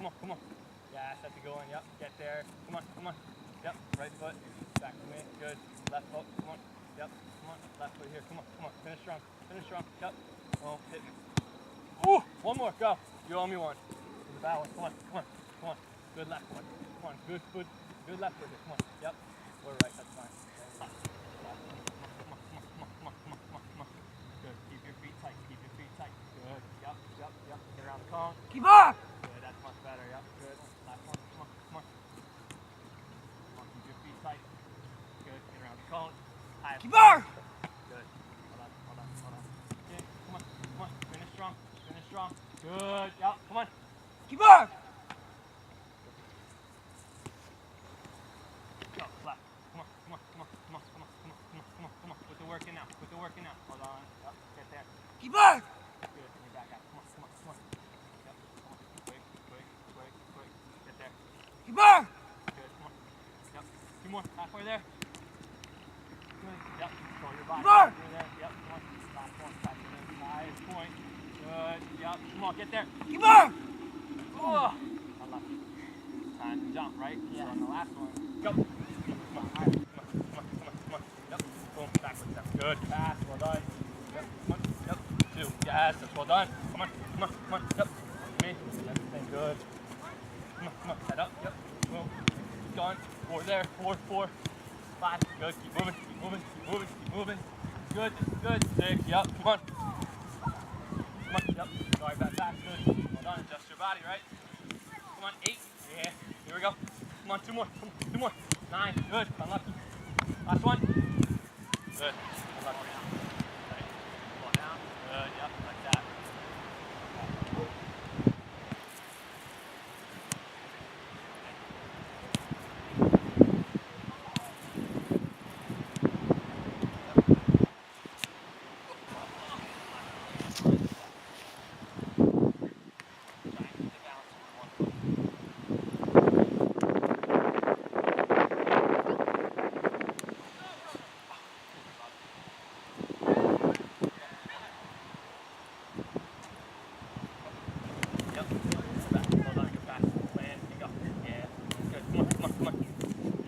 Come on, come on. Yes, that's a good one. Yep, get there. Come on, come on. Yep, right foot. Back to me. Good. Left foot. Come on. Yep, come on. Left foot here. Come on, come on. Finish strong. Finish strong. Yep. Oh, hit me. Ooh, one more. Go. You owe me one. The bad one. Come on, come on, come on. Good left one. Come on, good foot. Good left foot. Come on. Yep. Or right. That's fine. Come on, come on, come on, come on, come on, come on, come on, come on. Good. Keep your feet tight. Keep your feet tight. Good. Yep, yep, yep. Get around the cone. Keep up! Good. That's much better. Yep. Good. Last one. Come on, come on. Come on. Keep your feet tight. Good. Get around the cone. High. Keep up! Good. Hold on, hold on, hold on. Okay. Come on, come on. Finish strong. Finish strong. Good. Yep. Come on. Keep up! Go. Left. Come on, come on, come on, come on, come on, come on, come on, come on, come on. Put the work in now. Put the work in now. Hold on. Yep. Get there. Keep up! Good. And you're back out. Come on, come on, come on. Yep. Come on. Quick, quick, quick, quick. Get there. Keep up! Good. Come on. Yep. Two more. Halfway there. Good. Yep. Control your body. Keep up! You're there. Yep. Come on. Last one. Back to the highest point. Good. Yep. Come on. Get there. Keep up! Oh. Unlucky. Time to jump, right? Yeah. So on the last one, go. Come on. Come on. Come on. Come on. Come on. Yep. Boom. Backwards step. Good. Pass. Well done. Yep. Come on. Yep. Two. Yes. That's well done. Come on. Come on. Come on. Yep. Me. Everything good. Come on. Come on. Head up. Yep. Boom. Keep going. Four there. Four. Four. Five. Good. Keep moving. Keep moving. Keep moving. Keep moving. Good. Good. Six. Yep. Come on. Come on. Yep. Sorry about that. Good. Well done. Adjust your body, right? Come on. 8. Yeah. Here we go. Come on. Two more. Come on. Two more. 9. Good. Unlucky. Last one. Good. Unlucky. Right. Pull it down. Good. Yep. Like that. Yep. Back. Hold on. Get back. Land. And go. Yeah. Good. Come on. Come on. Come on.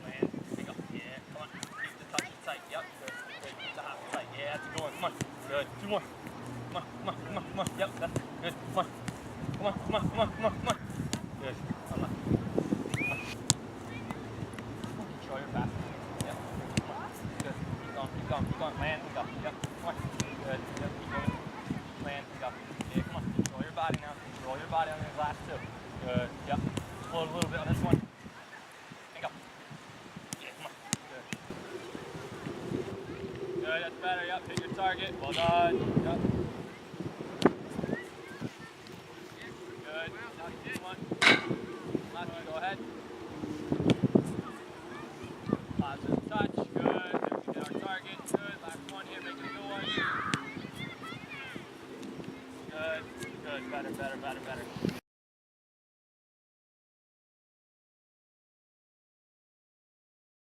Land. And go. Yeah. Come on. Keep the touch tight. Yep. Good. Good. Keep the hop tight. Yeah. That's a good one. Come on. Good. Two more. Come on. Come on. Come on. Come on. Yep. That's good. Come on. Come on. Come on. Come on. Come on. Come on. Good. Come on. Come on. Control your back. Yep. Come on. Good. Keep going. Keep going. Keep going. Land and go. Yep. Come on. Good. Yep. Keep going. Land and go. Yeah. Come on. Control your body now. Control your body on these last two. Good. Yep. Float a little bit on this one. And go. Yeah, come on. Good. Good, that's better. Yep, hit your target. Well done. Yep. Good. Now this one. Last one, go ahead. Positive touch. Good. We hit our target. Good. Last one here. Make it a good one. Good. Good. Better, better, better, better.